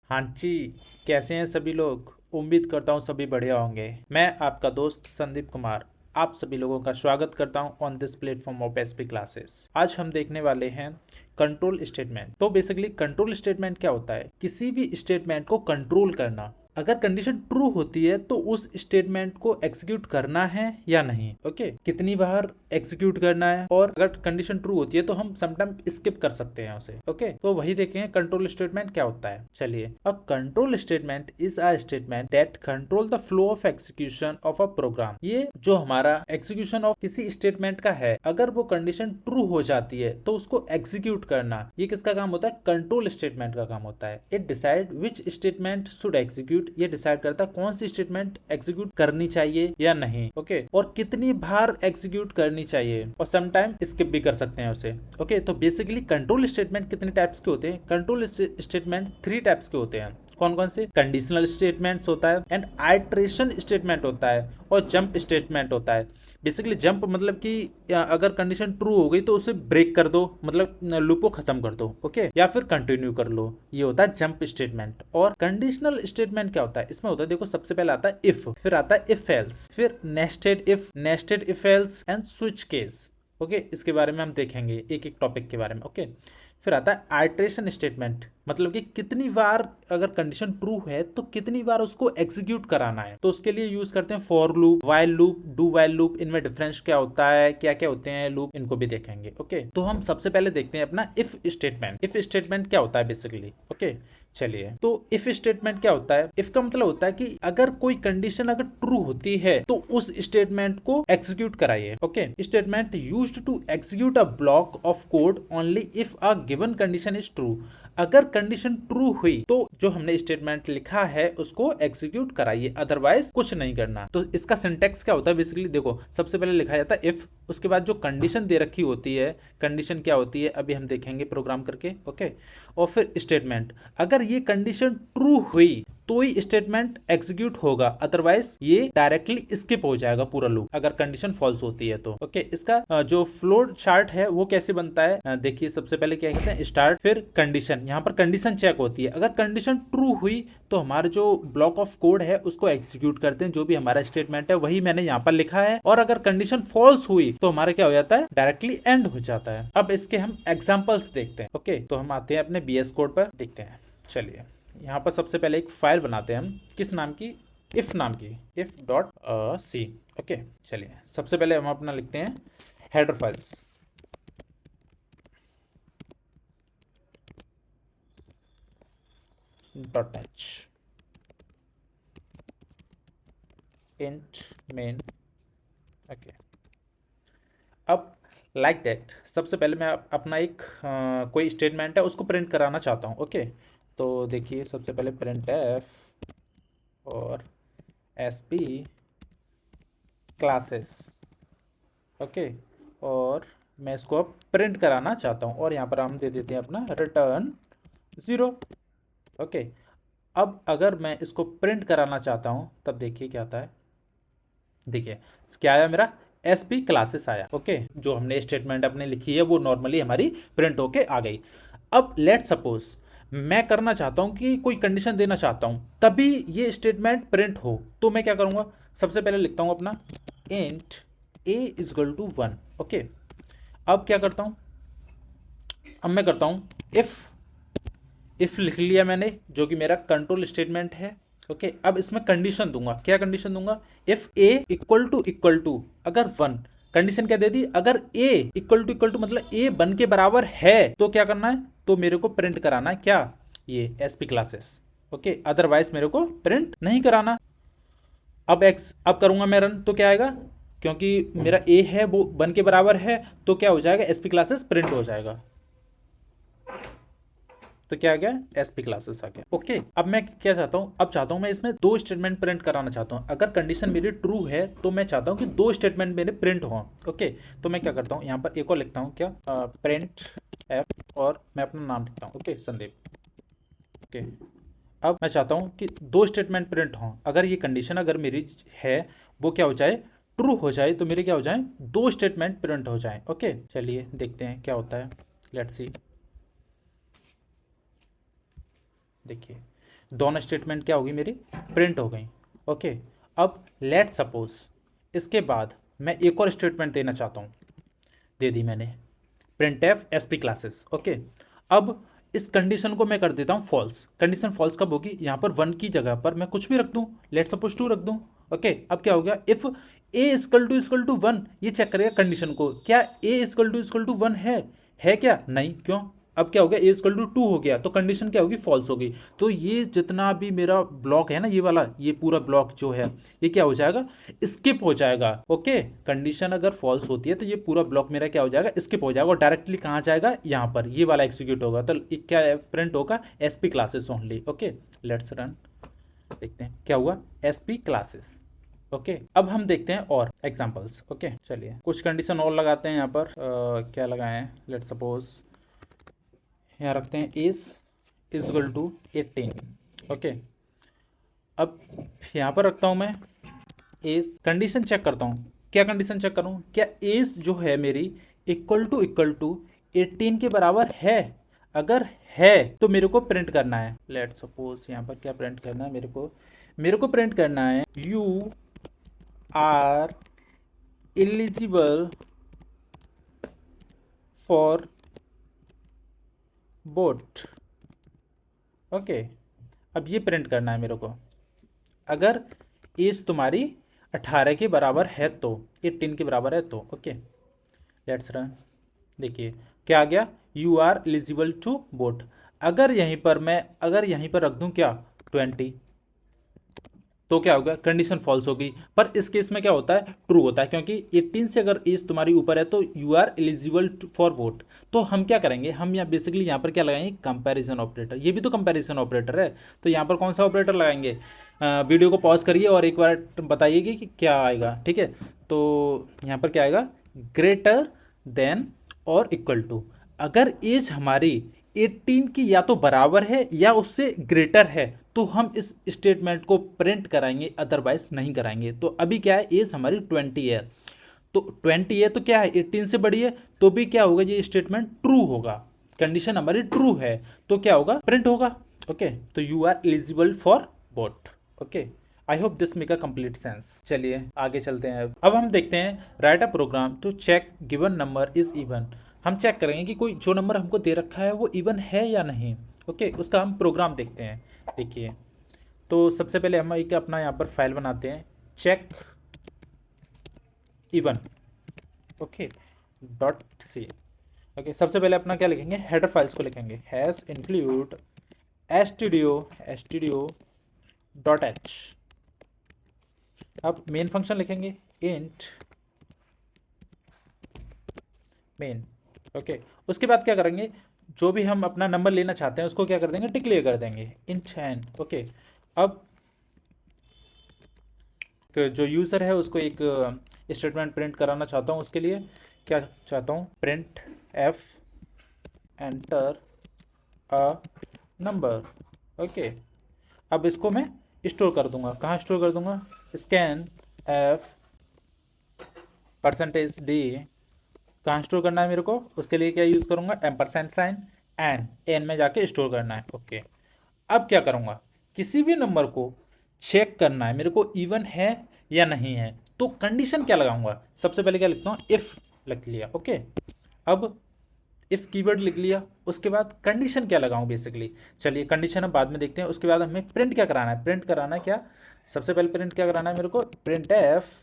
हाँ जी। कैसे हैं सभी लोग? उम्मीद करता हूँ सभी बढ़िया होंगे। मैं आपका दोस्त संदीप कुमार आप सभी लोगों का स्वागत करता हूँ on this platform of SP classes. आज हम देखने वाले हैं कंट्रोल स्टेटमेंट। तो बेसिकली कंट्रोल स्टेटमेंट क्या होता है? किसी भी स्टेटमेंट को कंट्रोल करना। अगर कंडीशन ट्रू होती है तो उस स्टेटमेंट को एग्जीक्यूट करना है या नहीं। ओके, कितनी बार एग्जीक्यूट करना है, और अगर कंडीशन ट्रू होती है तो हम समटाइम स्किप कर सकते हैं उसे। ओके, तो वही देखेंगे कंट्रोल स्टेटमेंट क्या होता है। चलिए, a control statement is a statement that control the flow of execution of a program. ये जो हमारा एग्जीक्यूशन ऑफ किसी स्टेटमेंट का है, अगर वो कंडीशन ट्रू हो जाती है तो उसको एग्जीक्यूट करना, ये किसका काम होता है? कंट्रोल स्टेटमेंट का काम होता है। It decide which statement should execute. ये डिसाइड करता है कौन सी स्टेटमेंट एग्जीक्यूट करनी चाहिए या नहीं। ओके, और कितनी बार एग्जीक्यूट करनी चाहिए, और सम टाइम स्किप भी कर सकते हैं उसे। ओके, तो बेसिकली कंट्रोल स्टेटमेंट कितने टाइप्स के होते हैं? कंट्रोल स्टेटमेंट 3 टाइप्स के होते हैं। कौन कौन से? कंडीशनल स्टेटमेंट्स होता है, एंड आइट्रेशन स्टेटमेंट होता है, और जंप स्टेटमेंट होता है। बेसिकली जंप मतलब कि अगर कंडीशन ट्रू हो गई तो उसे ब्रेक कर दो, मतलब लूप को खत्म कर दो। ओके, या फिर कंटिन्यू कर लो, ये होता है जंप स्टेटमेंट। और कंडीशनल स्टेटमेंट क्या होता है? इसमें होता है, देखो, सबसे पहले आता है इफ, फिर आता है इफ एल्स, फिर nested if else and switch case. Okay, इसके बारे में हम देखेंगे एक एक टॉपिक के बारे में। ओके, फिर आता है आइट्रेशन स्टेटमेंट, मतलब कि कितनी बार अगर कंडीशन ट्रू है तो कितनी बार उसको एग्जीक्यूट कराना है। तो उसके लिए यूज करते हैं for loop, while loop, do while loop. इनमें डिफरेंस क्या होता है, क्या क्या होते हैं लूप, इनको भी देखेंगे। ओके, तो हम सबसे पहले देखते हैं अपना इफ स्टेटमेंट। इफ स्टेटमेंट क्या होता है बेसिकली? ओके, चलिए, तो इफ स्टेटमेंट क्या होता है? इफ का मतलब होता है कि अगर कोई कंडीशन अगर ट्रू होती है तो उस स्टेटमेंट को एग्जीक्यूट कराइए। Okay, statement used to execute a block of code only if a given condition is true. अगर कंडीशन ट्रू हुई तो जो हमने स्टेटमेंट लिखा है उसको एग्जीक्यूट कराइए, अदरवाइज कुछ नहीं करना। तो इसका सिंटेक्स क्या होता है बेसिकली? देखो, सबसे पहले लिखा जाता है इफ, उसके बाद जो कंडीशन दे रखी होती है, कंडीशन क्या होती है अभी हम देखेंगे प्रोग्राम करके। ओके, और फिर स्टेटमेंट। अगर ये कंडीशन ट्रू हुई तो ही स्टेटमेंट एग्जीक्यूट होगा, अदरवाइज ये डायरेक्टली स्किप हो जाएगा पूरा लूप, अगर कंडीशन फॉल्स होती है तो। ओके, इसका जो फ्लो चार्ट है वो कैसे बनता है? देखिए, सबसे पहले क्या कहते हैं, स्टार्ट, फिर कंडीशन। यहाँ पर कंडीशन चेक होती है, अगर कंडीशन ट्रू हुई तो हमारा जो ब्लॉक ऑफ कोड है उसको एग्जीक्यूट करते हैं, जो भी हमारा स्टेटमेंट है वही मैंने यहाँ पर लिखा है। और अगर कंडीशन फॉल्स हुई तो हमारा क्या हो जाता है? डायरेक्टली एंड हो जाता है। अब इसके हम एग्जाम्पल्स देखते हैं। ओके, तो हम आते हैं अपने बीएस कोड पर, देखते हैं। चलिए, यहाँ पर सबसे पहले एक फाइल बनाते हैं हम, किस नाम की? इफ नाम की, इफ डॉट सी। ओके, चलिए, सबसे पहले हम अपना लिखते हैं header files dot H int main. Okay, अब लाइक दैट सबसे पहले मैं अपना एक कोई स्टेटमेंट है उसको प्रिंट कराना चाहता हूँ। ओके, तो देखिए, सबसे पहले प्रिंट एफ और एस पी क्लासेस। ओके, और मैं इसको अब प्रिंट कराना चाहता हूँ, और यहाँ पर हम दे देते हैं अपना रिटर्न 0। ओके, अब अगर मैं इसको प्रिंट कराना चाहता हूँ तब देखिए क्या आता है। देखिए, क्या आया मेरा? एस पी क्लासेस आया। ओके, जो हमने स्टेटमेंट अपने लिखी है वो नॉर्मली हमारी प्रिंट होके आ गई। अब लेट सपोज मैं करना चाहता हूँ कि कोई कंडीशन देना चाहता हूँ तभी ये स्टेटमेंट प्रिंट हो, तो मैं क्या करूँगा? सबसे पहले लिखता हूँ अपना int A is equal to 1। Okay, अब क्या करता हूँ? अब मैं करता हूँ इफ लिख लिया मैंने, जो कि मेरा कंट्रोल स्टेटमेंट है। ओके, अब इसमें कंडीशन दूंगा। क्या कंडीशन दूंगा? इफ ए इक्वल टू अगर 1, कंडीशन क्या दे दी? अगर ए इक्वल टू मतलब ए बन के बराबर है तो क्या करना है? तो मेरे को प्रिंट कराना है क्या? ये एसपी क्लासेस। ओके, अदरवाइज मेरे को प्रिंट नहीं कराना। अब करूंगा मैं रन तो क्या आएगा? क्योंकि मेरा ए है वो बन के बराबर है, तो क्या हो जाएगा? एसपी क्लासेस प्रिंट हो जाएगा। तो क्या आ गया? एसपी क्लासेस आ गया। ओके, अब मैं क्या चाहता हूँ? अब चाहता हूँ मैं इसमें 2 स्टेटमेंट प्रिंट कराना चाहता हूँ। अगर कंडीशन मेरी ट्रू है तो मैं चाहता हूँ कि 2 स्टेटमेंट मेरे प्रिंट हों। ओके, तो मैं क्या करता हूँ, यहाँ पर एक और लिखता हूँ, क्या? प्रिंट एफ, और मैं अपना नाम लिखता हूँ। ओके, संदीप। ओके, अब मैं चाहता हूँ कि 2 स्टेटमेंट प्रिंट हों। अगर ये कंडीशन अगर मेरी है वो क्या हो जाए? ट्रू हो जाए, तो मेरे क्या हो जाए? 2 स्टेटमेंट प्रिंट हो जाए। ओके, चलिए देखते हैं क्या होता है। Let's see. देखिए, दोनों स्टेटमेंट क्या होगी मेरी, प्रिंट हो गई। ओके, अब लेट सपोज इसके बाद मैं एक और स्टेटमेंट देना चाहता हूँ, दे दी मैंने, print F S P classes. Okay, अब इस कंडीशन को मैं कर देता हूँ फॉल्स। कंडीशन फॉल्स कब होगी, यहाँ पर 1 की जगह पर मैं कुछ भी रख दूँ, लेट सपोज 2 रख दूँ। ओके, अब क्या हो गया, इफ ए इक्वल टू 1, ये चेक करेगा कंडीशन को, क्या ए इक्वल टू 1 है क्या, नहीं, क्यों, अब क्या हो गया, ए इक्वल टू 2 हो गया, तो कंडीशन क्या होगी, फॉल्स होगी। तो ये जितना भी मेरा ब्लॉक है ना, ये वाला, ये पूरा ब्लॉक जो है, ये क्या हो जाएगा, स्किप हो जाएगा। ओके, कंडीशन अगर फॉल्स होती है तो ये पूरा ब्लॉक मेरा क्या हो जाएगा, स्किप हो जाएगा, और डायरेक्टली कहाँ जाएगा, यहाँ पर ये वाला एग्जीक्यूट होगा। तो क्या प्रिंट होगा, SP classes only. Okay, let's run, देखते हैं क्या हुआ, एसपी क्लासेस। ओके, अब हम देखते हैं और एग्जांपल्स। ओके, चलिए कुछ कंडीशन और लगाते हैं यहाँ पर। क्या लगाएं, लेट सपोज यहाँ रखते हैं इज इक्वल टू 18। ओके, अब यहाँ पर रखता हूँ मैं एज, कंडीशन चेक करता हूँ, क्या कंडीशन चेक करूँ, क्या एज जो है मेरी इक्वल टू 18 के बराबर है, अगर है तो मेरे को प्रिंट करना है। लेट सपोज यहाँ पर क्या प्रिंट करना है मेरे को प्रिंट करना है you are eligible for vote. Okay, अब ये प्रिंट करना है मेरे को, अगर एज तुम्हारी 18 के बराबर है तो, 18 के बराबर है तो। ओके, लेट्स रन, देखिए क्या आ गया, you are eligible to vote. अगर यहीं पर रख दूं क्या 20, तो क्या होगा, कंडीशन फॉल्स होगी। पर इस केस में क्या होता है, ट्रू होता है, क्योंकि 18 से अगर एज तुम्हारी ऊपर है तो you are eligible for vote. तो हम क्या करेंगे, हम यहाँ बेसिकली यहाँ पर क्या लगाएंगे, कंपैरिजन ऑपरेटर। ये भी तो कंपैरिजन ऑपरेटर है, तो यहाँ पर कौन सा ऑपरेटर लगाएंगे, वीडियो को पॉज करिए और एक बार बताइएगा कि क्या आएगा। ठीक है, तो यहाँ पर क्या आएगा, ग्रेटर देन और इक्वल टू। अगर एज हमारी 18 की या तो बराबर है या उससे ग्रेटर है तो हम इस स्टेटमेंट को प्रिंट कराएंगे, अदरवाइज नहीं कराएंगे। तो अभी क्या है, एज हमारी 20 है, तो 20 है तो क्या है, 18 से बड़ी है, तो भी क्या होगा, ये स्टेटमेंट ट्रू होगा, कंडीशन हमारी ट्रू है, तो क्या होगा, प्रिंट होगा। ओके, तो you are eligible for vote. Okay, I hope this make a complete sense. चलिए आगे चलते हैं। अब हम देखते हैं write a program to check given number is even. हम चेक करेंगे कि कोई जो नंबर हमको दे रखा है वो इवन है या नहीं। ओके, उसका हम प्रोग्राम देखते हैं। देखिए, तो सबसे पहले हम एक अपना यहाँ पर फाइल बनाते हैं, check even. Okay, dot C. Okay, सबसे पहले अपना क्या लिखेंगे, हेडर फाइल्स को लिखेंगे, hash include stdio dot H. अब मेन फंक्शन लिखेंगे, इंट मेन। ओके, उसके बाद क्या करेंगे, जो भी हम अपना नंबर लेना चाहते हैं उसको क्या कर देंगे, डिक्लेयर कर देंगे, इंट एन। ओके, अब जो यूज़र है उसको एक स्टेटमेंट प्रिंट कराना चाहता हूँ, उसके लिए क्या चाहता हूँ, print F enter a number. Okay, अब इसको मैं स्टोर कर दूंगा, कहाँ स्टोर कर दूंगा, स्कैन एफ परसेंटेज डी, कहाँ स्टोर करना है मेरे को, उसके लिए क्या यूज़ करूँगा, एम्परसेंट साइन एन में जाके स्टोर करना है। ओके, अब क्या करूँगा, किसी भी नंबर को चेक करना है मेरे को इवन है या नहीं है, तो कंडीशन क्या लगाऊंगा, सबसे पहले क्या लिखता हूँ, इफ़ लिख लिया। ओके, अब इफ़ कीवर्ड लिख लिया, उसके बाद कंडीशन क्या लगाऊं बेसिकली, चलिए कंडीशन हम बाद में देखते हैं। उसके बाद हमें प्रिंट क्या कराना है, प्रिंट कराना है क्या, सबसे पहले प्रिंट क्या कराना है मेरे को, print F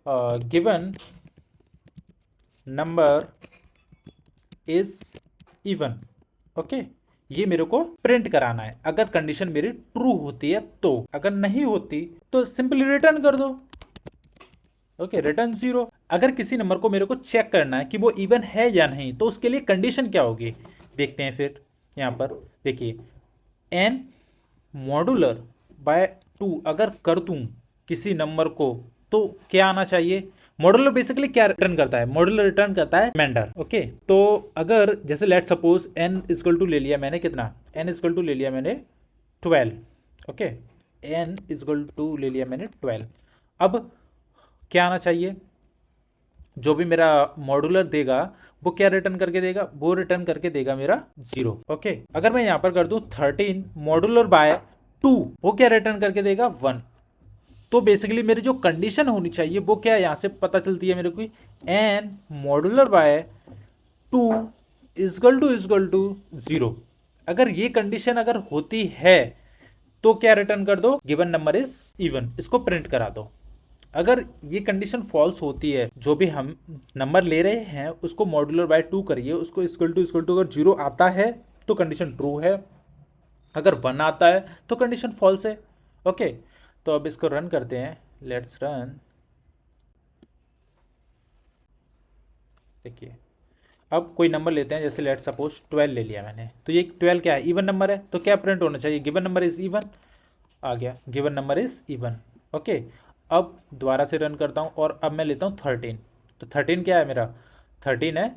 given number is even. Okay, ये मेरे को प्रिंट कराना है, अगर कंडीशन मेरी ट्रू होती है तो, अगर नहीं होती तो सिंपली रिटर्न कर दो। Okay, return 0। अगर किसी नंबर को मेरे को चेक करना है कि वो इवन है या नहीं, तो उसके लिए कंडीशन क्या होगी, देखते हैं फिर। यहाँ पर देखिए, एन मॉडुलर बाय 2 अगर कर दूं किसी नंबर को तो क्या आना चाहिए, मॉडुलर बेसिकली क्या रिटर्न करता है, मॉडुलर रिटर्न करता है रिमाइंडर। ओके, तो अगर जैसे let suppose N equal to ले लिया मैंने, कितना, एन इक्वल टू ले लिया मैंने 12। ओके, एन इक्वल टू ले लिया मैंने 12। अब क्या आना चाहिए, जो भी मेरा मॉड्यूलर देगा वो क्या रिटर्न करके देगा, वो रिटर्न करके देगा मेरा 0। ओके, अगर मैं यहाँ पर कर दूँ 13 मॉड्यूलर बाय 2, वो क्या रिटर्न करके देगा 1। तो बेसिकली मेरी जो कंडीशन होनी चाहिए वो क्या है, यहाँ से पता चलती है मेरे को, N modular by 2 is equal to 0। अगर ये कंडीशन अगर होती है तो क्या रिटर्न कर दो, गिवन नंबर इज इवन, इसको प्रिंट करा दो। अगर ये कंडीशन फॉल्स होती है, जो भी हम नंबर ले रहे हैं उसको मॉड्यूलर बाय 2 करिए, उसको इक्वल टू अगर 0 आता है तो कंडीशन ट्रू है, अगर 1 आता है तो कंडीशन फॉल्स है। ओके, तो अब इसको रन करते हैं, लेट्स रन। देखिए अब कोई नंबर लेते हैं, जैसे लेट सपोज 12 ले लिया मैंने, तो ये 12 क्या है, इवन नंबर है, तो क्या प्रिंट होना चाहिए, गिवन नंबर इज इवन, आ गया given number is even. Okay, अब दोबारा से रन करता हूँ और अब मैं लेता हूँ 13। तो 13 क्या है मेरा, 13 है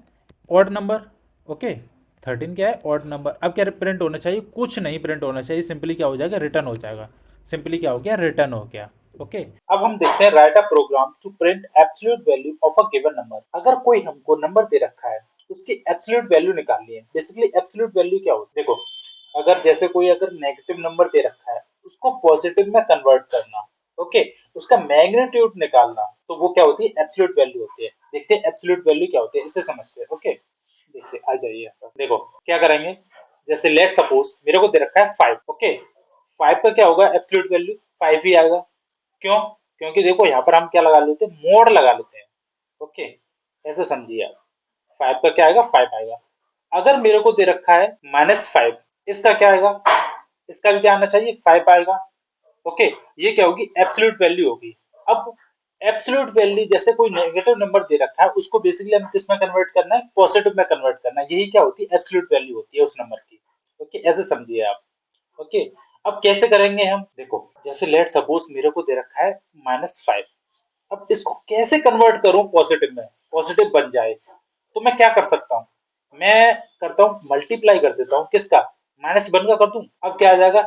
ऑड नंबर। ओके, 13 क्या है, ऑड नंबर। अब क्या प्रिंट होना चाहिए, कुछ नहीं प्रिंट होना चाहिए, सिंपली क्या हो जाएगा, रिटर्न हो जाएगा। सिंपली क्या हो गया, रिटर्न हो गया। ओके, अब हम देखते हैं write a program to print absolute value of a given number. अगर कोई हमको नंबर दे रखा है उसकी एब्सोल्यूट वैल्यू निकालनी है। बेसिकली एब्सोल्यूट वैल्यू क्या होती है, देखो अगर जैसे कोई अगर नेगेटिव नंबर दे रखा है उसको पॉजिटिव में कन्वर्ट करना, ओके, उसका मैग्नीट्यूड निकालना, तो वो क्या होती है, एब्सोल्यूट वैल्यू होती है। देखते हैं एब्सोल्यूट वैल्यू क्या होती है, इसे समझते हैं। ओके, देखिए आ जाइए, देखो क्या करेंगे, जैसे लेट सपोज मेरे को दे रखा है 5। ओके, 5 का क्या होगा, एब्सोल्यूट वैल्यू 5 ही आएगा। क्यों, क्योंकि देखो यहाँ पर हम क्या लगा लेते हैं, मोड लगा लेते हैं। ओके, ऐसे समझिए आप, 5 का क्या आएगा, 5 आएगा। अगर मेरे को दे रखा है -5, इसका क्या आएगा, इसका भी क्या आना चाहिए, 5 आएगा। ओके, ये क्या होगी, एब्सोल्यूट वैल्यू होगी। अब एब्सोल्यूट वैल्यू जैसे कोई नेगेटिव नंबर दे रखा है उसको बेसिकली हमें किस में कन्वर्ट करना है, पॉजिटिव में कन्वर्ट करना है। यही क्या होती है, एब्सोल्यूट वैल्यू होती है उस नंबर की। ओके, ऐसे समझिए आप। ओके, अब कैसे करेंगे हम, देखो जैसे लेट सपोज मेरे को दे रखा है -5, अब इसको कैसे कन्वर्ट करूं पॉजिटिव में, पॉजिटिव बन जाए, तो मैं क्या कर सकता हूँ, मैं करता हूँ मल्टीप्लाई कर देता हूँ, किसका, -1 का कर दूं। अब क्या आ जाएगा,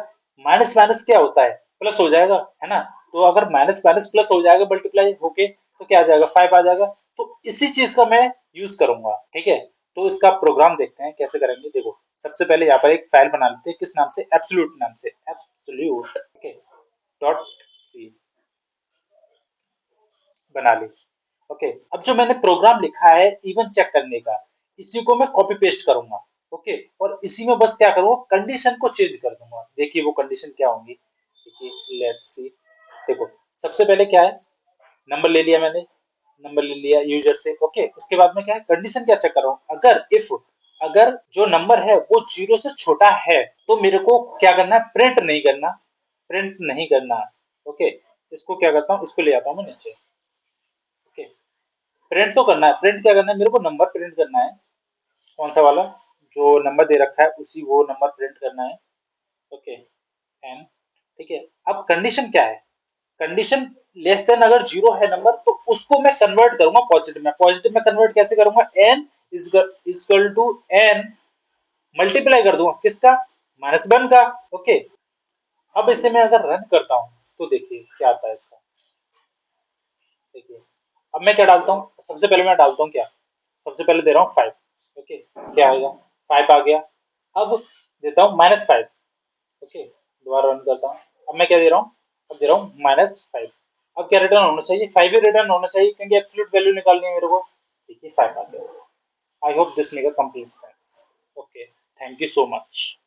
माइनस माइनस क्या होता है, प्लस हो जाएगा, है ना। तो अगर माइनस माइनस प्लस हो जाएगा मल्टीप्लाई होके, तो क्या आ जाएगा, 5 आ जाएगा। तो इसी चीज का मैं यूज करूंगा, ठीक है। तो इसका प्रोग्राम देखते हैं कैसे करेंगे। देखो सबसे पहले यहाँ पर एक फाइल बना लेते हैं, किस नाम से, एब्सोल्यूट नाम से, एब्सोल्यूट, ओके, डॉट सी बना ली। ओके, अब जो मैंने प्रोग्राम लिखा है इवन चेक करने का, इसी को मैं कॉपी पेस्ट करूंगा। ओके, और इसी में बस क्या करूंगा, कंडीशन को चेंज कर दूंगा। देखिए वो कंडीशन क्या होंगी, देखिए लेट्स सी। देखो सबसे पहले क्या है, नंबर ले लिया मैंने, नंबर ले लिया यूजर से। ओके, उसके बाद में क्या है, कंडीशन क्या चेक कर रहा हूँ, अगर इफ, अगर जो नंबर है वो 0 से छोटा है तो मेरे को क्या करना है, प्रिंट नहीं करना, प्रिंट नहीं करना। ओके, इसको क्या करता हूँ, इसको ले आता हूँ मैं नीचे। ओके, प्रिंट तो करना है, प्रिंट क्या करना है, मेरे को नंबर प्रिंट करना है, कौन सा वाला, जो नंबर दे रखा है उसी वो नंबर प्रिंट करना है। ओके, एन, ठीक है। अब कंडीशन क्या है, कंडीशन लेस देन अगर 0 है नंबर तो उसको मैं कन्वर्ट करूंगा पॉजिटिव में। पॉजिटिव में कन्वर्ट कैसे करूंगा, N is equal to N multiply कर दूंगा, किसका, -1 का। ओके, अब इसे मैं अगर रन करता हूं तो देखिए क्या आता है इसका। देखिए अब मैं क्या डालता हूँ, सबसे पहले मैं डालता हूँ क्या, सबसे पहले दे रहा हूँ 5। ओके, क्या आएगा, 5 आ गया। अब देता हूँ -5। ओके, दोबारा रन करता हूँ। अब मैं क्या दे रहा हूँ, अब दे रहा हूँ -5। अब क्या रिटर्न होना चाहिए, 5 ही रिटर्न होना चाहिए, क्योंकि एब्सोल्यूट वैल्यू निकालनी है मेरे को। देखिए 5 आ गया। आई hope this make a complete sense. Okay, thank you so much.